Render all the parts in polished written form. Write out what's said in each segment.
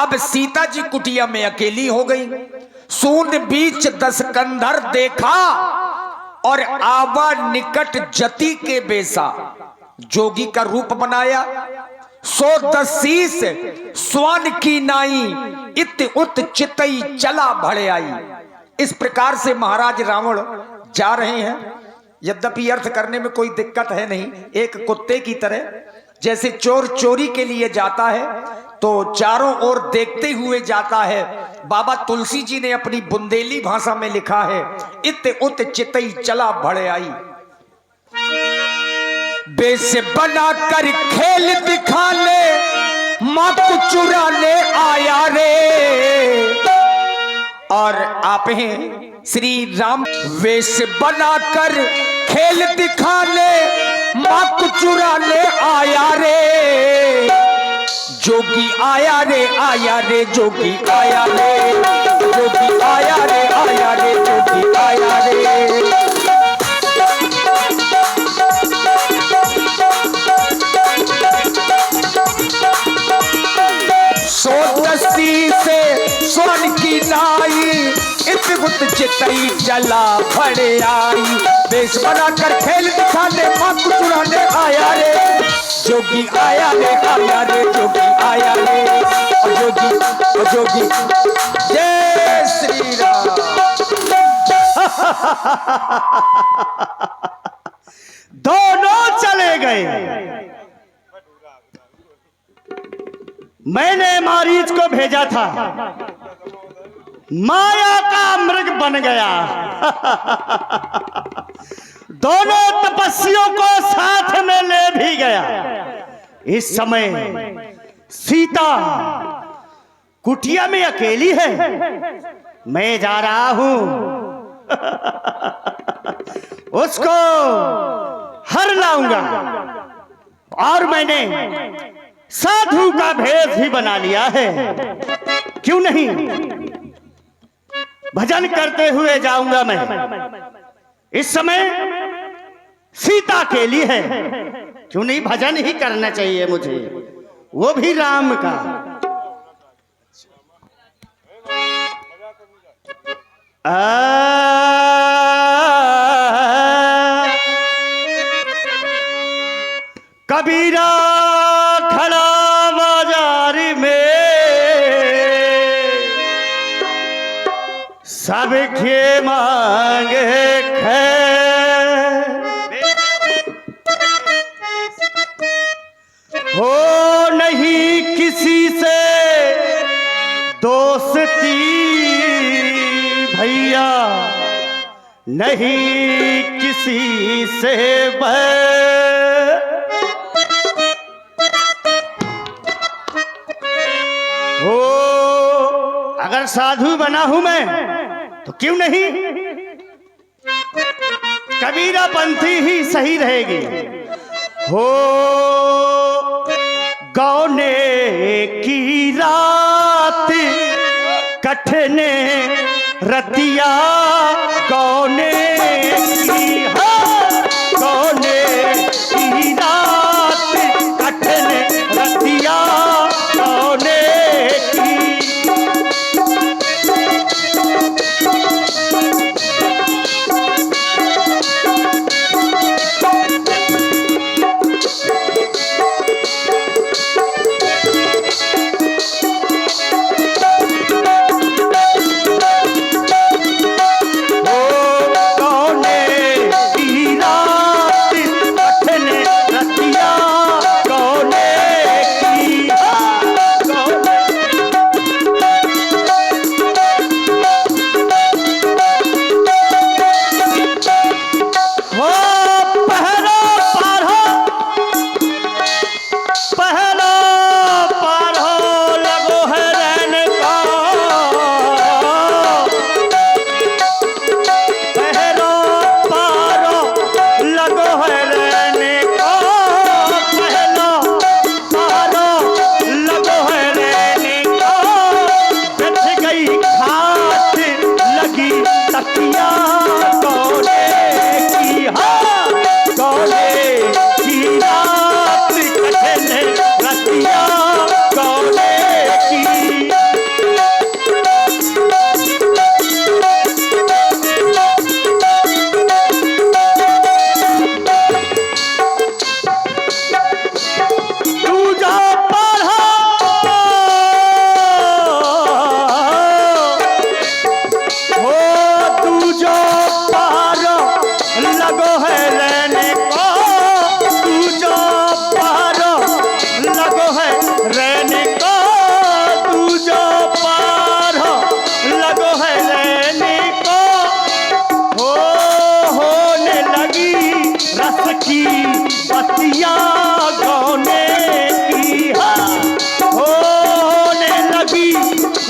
अब सीता जी कुटिया में अकेली हो गई। सूंद बीच 10 कंधर देखा और आवा निकट जति के बेसा। जोगी का रूप बनाया 110 शीस स्वान की नाई। इत उत चितई चला भड़े आई। इस प्रकार से महाराज रावण जा रहे हैं। यद्यपि अर्थ करने में कोई दिक्कत है नहीं। एक कुत्ते की तरह जैसे चोर चोरी के लिए जाता है तो चारों ओर देखते हुए जाता है। बाबा तुलसी जी ने अपनी बुंदेली भाषा में लिखा है, इत उत चितई चला भड़े आई। बेस बना कर खेल दिखा ले, मां को चुरा ले आया रे। और आप हैं श्री राम। वेश बनाकर खेल दिखा ले, मां को चुरा ले आया रे। जोगी आया रे आया रे, जोगी आया रे, जोगी आया रे आया रे, जोगी आया रे। 110 से स्वर्ण की नाई। इत उत चितई चला भड़े आई। बेस बनाकर खेल दिखाने, मां को चुराने आया रे। जोगी आया रे आया रे, जोगी आया रे। और जोगी जय श्री राम। दोनों चले गए। मैंने मारीच को भेजा था, माया का मृग बन गया। दोनों तपस्वियों को साथ में ले भी गया। इस समय सीता कुटिया में अकेली है। मैं जा रहा हूं उसको हर लाऊंगा। और मैंने साधु का भेष भी बना लिया है। क्यों नहीं, भजन करते हुए जाऊंगा मैं। इस समय सीता अकेली है, क्यों नहीं भजन ही करना चाहिए मुझे, वो भी राम का। कबीरा खड़ा बाजार में, सबके मांगे खैर। हो नहीं किसी से दोस्ती भैया, नहीं किसी से बैर। हो अगर साधु बना हूं मैं तो क्यों नहीं कबीरा पंथी ही सही रहेगी। हो गौने की रात कठने रतिया, गौने की गौने की रात कठने रतिया, गौने की।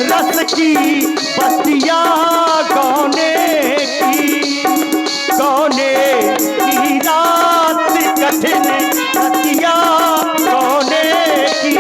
रस की बतिया गौने की रात कठिन बतिया गौने की।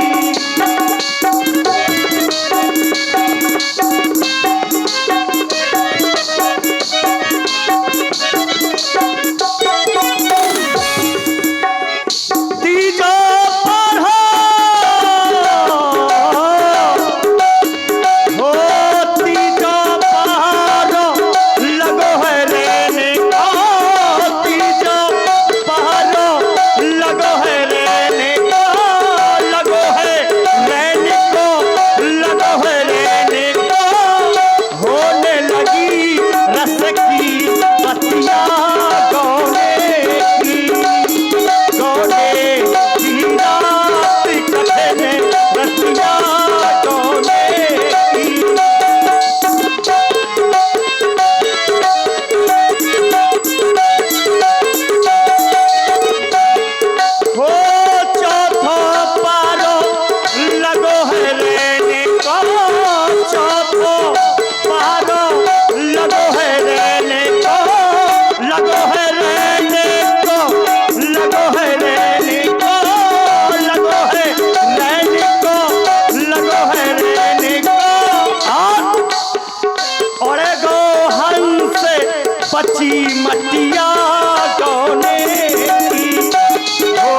मटिया गौने की हो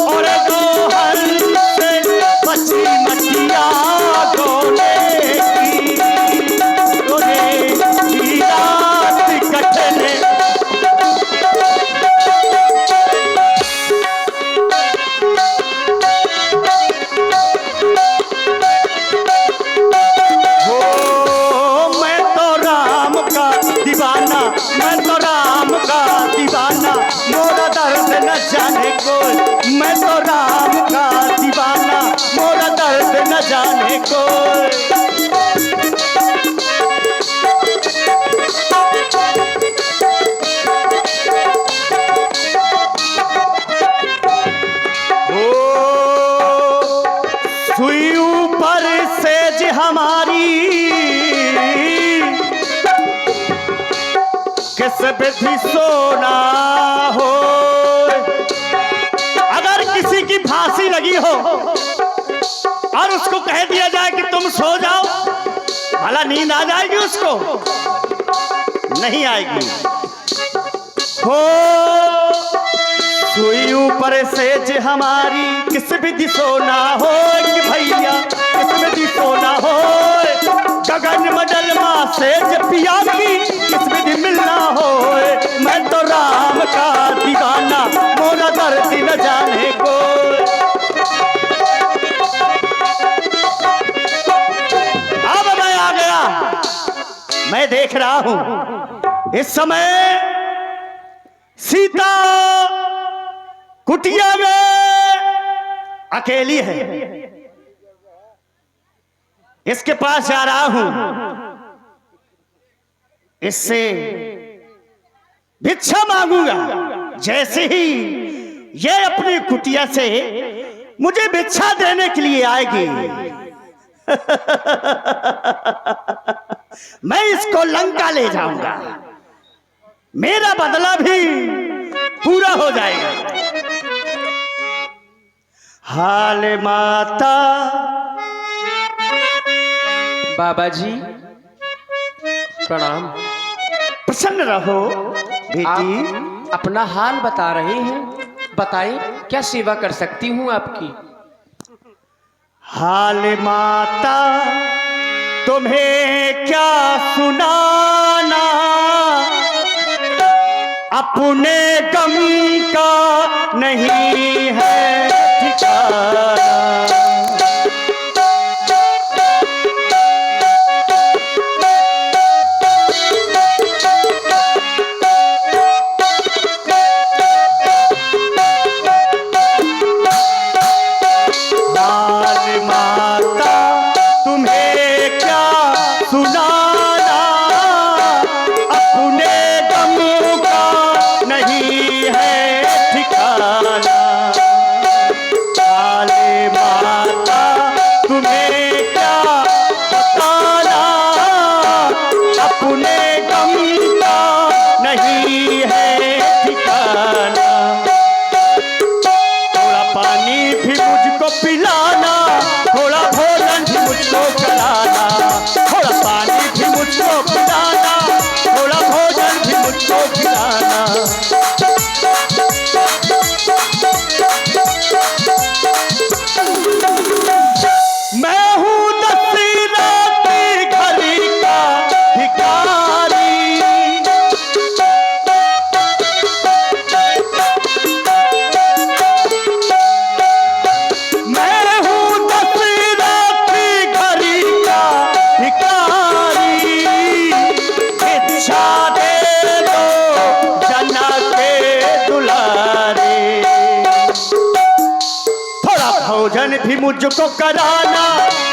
और गोहर से बची मटिया गौने की रात कठिन मैं तो राम का दीवाना मोरा दर्द न जाने कोई। मैं तो राम का दीवाना मोरा दर्द न जाने कोई। सुई ऊपर सेज हमारी किस विधि सोना हो। अगर किसी की फांसी लगी हो और उसको कह दिया जाए कि तुम सो जाओ, भला नींद आ जाएगी उसको? नहीं आएगी। हो सुई ऊपर सेज हमारी किस विधि सोना हो कि भैया किस विधि सोना हो। गगन मडल माँ सेज पिया की किस विधि मिलना हो। मैं तो राम का दीवाना मोरा दर्द न जाने को। अब मैं आ गया, मैं देख रहा हूं इस समय सीता कुटिया में अकेली है। इसके पास जा रहा हूं, इससे भिक्षा मांगूंगा। जैसे ही ये अपनी कुटिया से मुझे भिक्षा देने के लिए आएगी मैं इसको लंका ले जाऊंगा, मेरा बदला भी पूरा हो जाएगा। हाल माता बाबा जी प्रणाम। प्रसन्न रहो बेटी। आप अपना हाल बता रहे हैं, बताएं क्या सेवा कर सकती हूँ आपकी। हाल माता तुम्हें क्या सुनाना, अपने गम का नहीं है ठिकाना। माता मुझको कराना,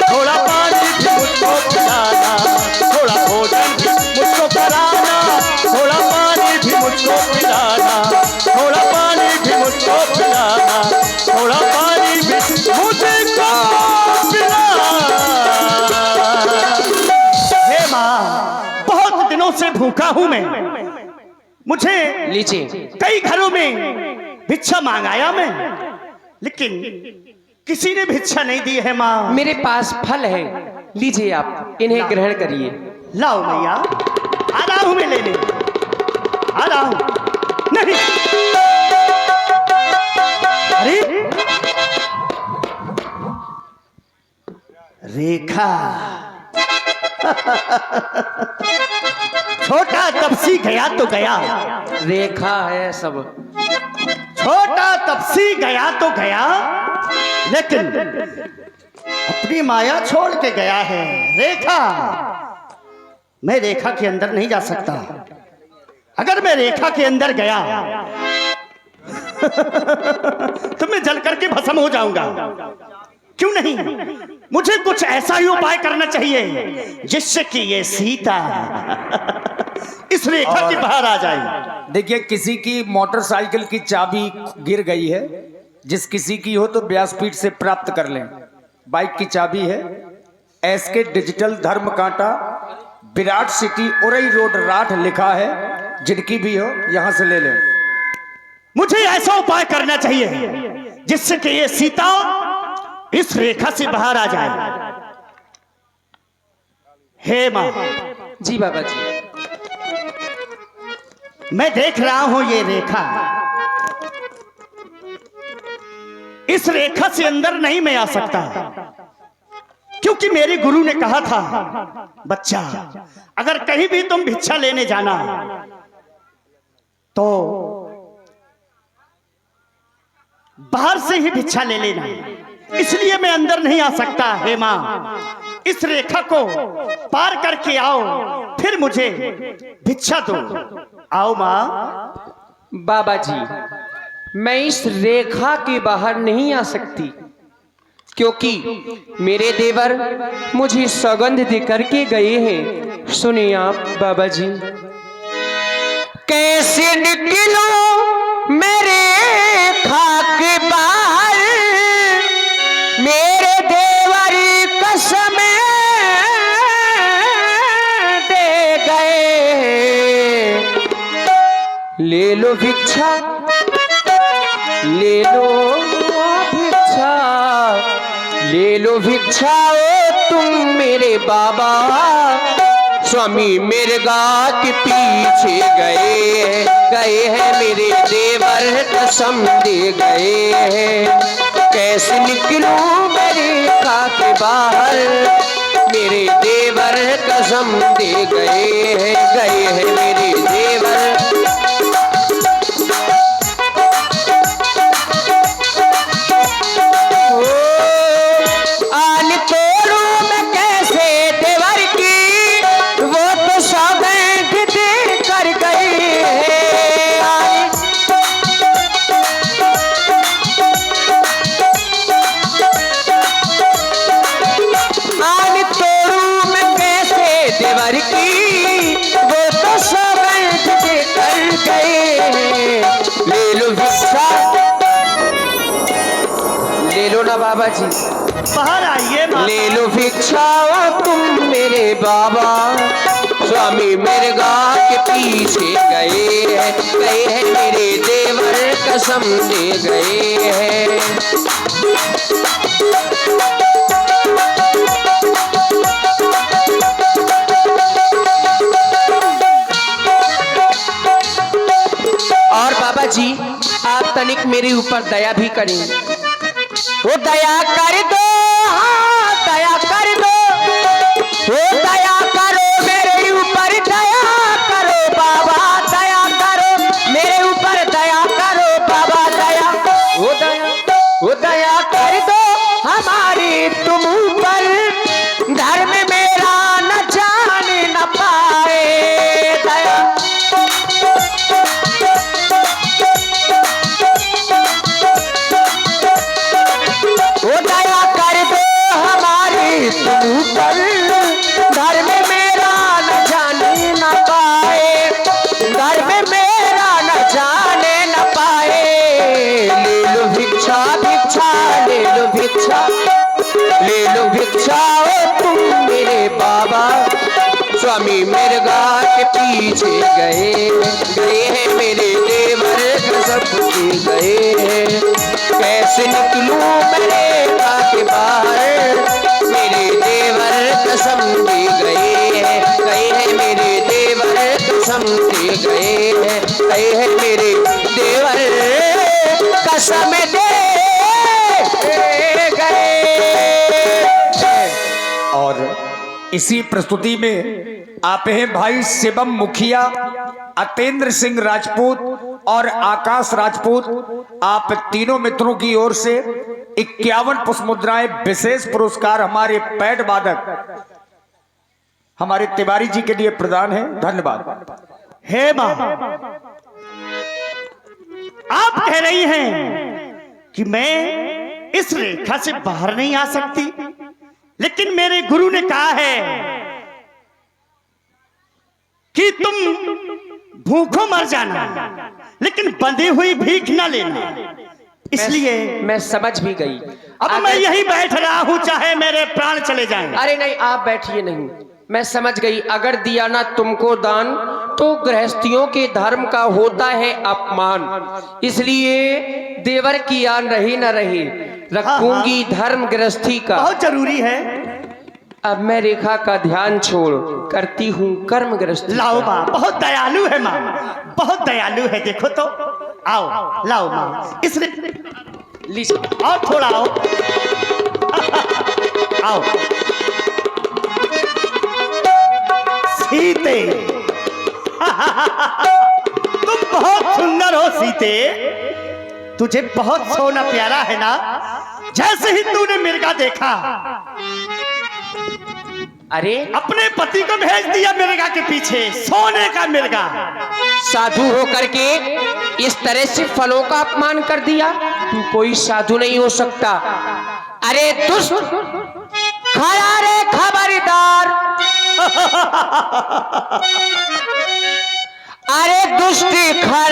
थोड़ा पानी भी मुझको पिलाना, थोड़ा भोजन भी मुझको कराना, थोड़ा पानी भी मुझको पिलाना, थोड़ा पानी भी मुझको पिलाना, थोड़ा पानी भी मुझको पिलाना। हे माँ, बहुत दिनों से भूखा हूं मैं, मुझे लीजिए। कई घरों में भिक्षा मांगाया मैं, लेकिन किसी ने भिक्षा नहीं दी है माँ। मेरे पास फल है, लीजिए आप इन्हें ग्रहण करिए। लाओ मैया, आ रहा हूं मैं लेने, आ रहा हूं। नहीं, अरे रेखा छोटा तपसी गया तो गया, रेखा है सब। छोटा तपसी गया तो गया, लेकिन अपनी माया छोड़ के गया है। रेखा, मैं रेखा के अंदर नहीं जा सकता। अगर मैं रेखा के अंदर गया तो मैं जल करके भस्म हो जाऊंगा। क्यों नहीं, मुझे कुछ ऐसा ही उपाय करना चाहिए जिससे कि ये सीता इस रेखा के बाहर आ जाए। देखिए, किसी की मोटरसाइकिल की चाबी गिर गई है, जिस किसी की हो तो व्यासपीठ से प्राप्त कर लें। बाइक की चाबी है, एसके डिजिटल धर्म कांटा, विराट सिटी, उरई रोड, राठ लिखा है। जिनकी भी हो यहां से ले लें। मुझे ऐसा उपाय करना चाहिए जिससे कि ये सीता इस रेखा से बाहर आ जाए। हे मां, जी बाबा जी। मैं देख रहा हूं ये रेखा, इस रेखा से अंदर नहीं मैं आ सकता, क्योंकि मेरे गुरु ने कहा था, बच्चा अगर कहीं भी तुम भिक्षा लेने जाना तो बाहर से ही भिक्षा ले लेना। इसलिए मैं अंदर नहीं आ सकता। हे मां, इस रेखा को पार करके आओ, फिर मुझे भिक्षा दो। आओ मां। बाबा जी, मैं इस रेखा के बाहर नहीं आ सकती, क्योंकि मेरे देवर मुझे सौगंध दे करके गए हैं। सुनिए आप बाबा जी। कैसे निकलूं मेरे खाक बाहर, मेरे देवर कसम दे गए। ले लो भिक्षा, ले लो भिक्षा, ले लो भिक्षा ओ तुम मेरे बाबा। स्वामी मिर्गा के पीछे गए हैं मेरे देवर कसम दे गए हैं। कैसे निकलूं मेरे खाक बाहर, मेरे देवर कसम दे गए हैं मेरे देवर। बाबा जी बाहर आइए। ले लो भिक्षा तुम मेरे बाबा। स्वामी मिर्गा के पीछे गए हैं मेरे देवर कसम दे गए हैं। और बाबा जी, आप तनिक मेरे ऊपर दया भी करें। वो दया कर दो, हाँ दया कर दो, वो दया करो मेरे ऊपर, दया करो बाबा, दया करो मेरे ऊपर, दया करो बाबा, दया। वो दया कर दो हमारी तुम ऊपर, धर्म मेरा न जान न पाए। दया वो दया बाबा स्वामी मिर्गा के पीछे गए हैं मेरे देवर कसम के गए हैं। कैसे निकलूं मेरे के बाहर मेरे देवर कसम के गए हैं मेरे देवर कसम के गए हैं मेरे देवर कसम दे गए। और इसी प्रस्तुति में आप हैं भाई शिवम मुखिया, अतेंद्र सिंह राजपूत और आकाश राजपूत। आप तीनों मित्रों की ओर से 51 पुष्प मुद्राएं विशेष पुरस्कार हमारे पैड वादक हमारे तिवारी जी के लिए प्रदान है। धन्यवाद। हे मां, आप कह रही हैं कि मैं इस रेखा से बाहर नहीं आ सकती, लेकिन मेरे गुरु ने कहा है कि तुम भूखों मर जाना, लेकिन बंधी हुई भीख न लेना। इसलिए मैं समझ भी गई। अब मैं यहीं बैठ रहा हूं, चाहे मेरे प्राण चले जाएं। अरे नहीं, आप बैठिए। नहीं, मैं समझ गई। अगर दिया ना तुमको दान तो गृहस्थियों के धर्म का होता है अपमान। इसलिए देवर की आन रही न रही, रखूंगी धर्म गृहस्थी का। बहुत जरूरी है। अब मैं रेखा का ध्यान छोड़ करती हूँ कर्म गृहस्थी। लाओ माँ, बहुत दयालु है माँ, बहुत दयालु है। देखो तो, आओ लाओ माँ, इस लीजिए और थोड़ा आओ। आओ सीते, तुम बहुत सुंदर हो सीते। तुझे बहुत सोना प्यारा है ना। जैसे ही तूने मिर्गा देखा, अरे अपने पति को भेज दिया मिर्गा के पीछे, सोने का मिर्गा। साधु होकर के इस तरह से फलों का अपमान कर दिया। तू कोई साधु नहीं हो सकता। अरे दुष्ट, खड़ा रे खबरदार। अरे दुष्ट खड़ा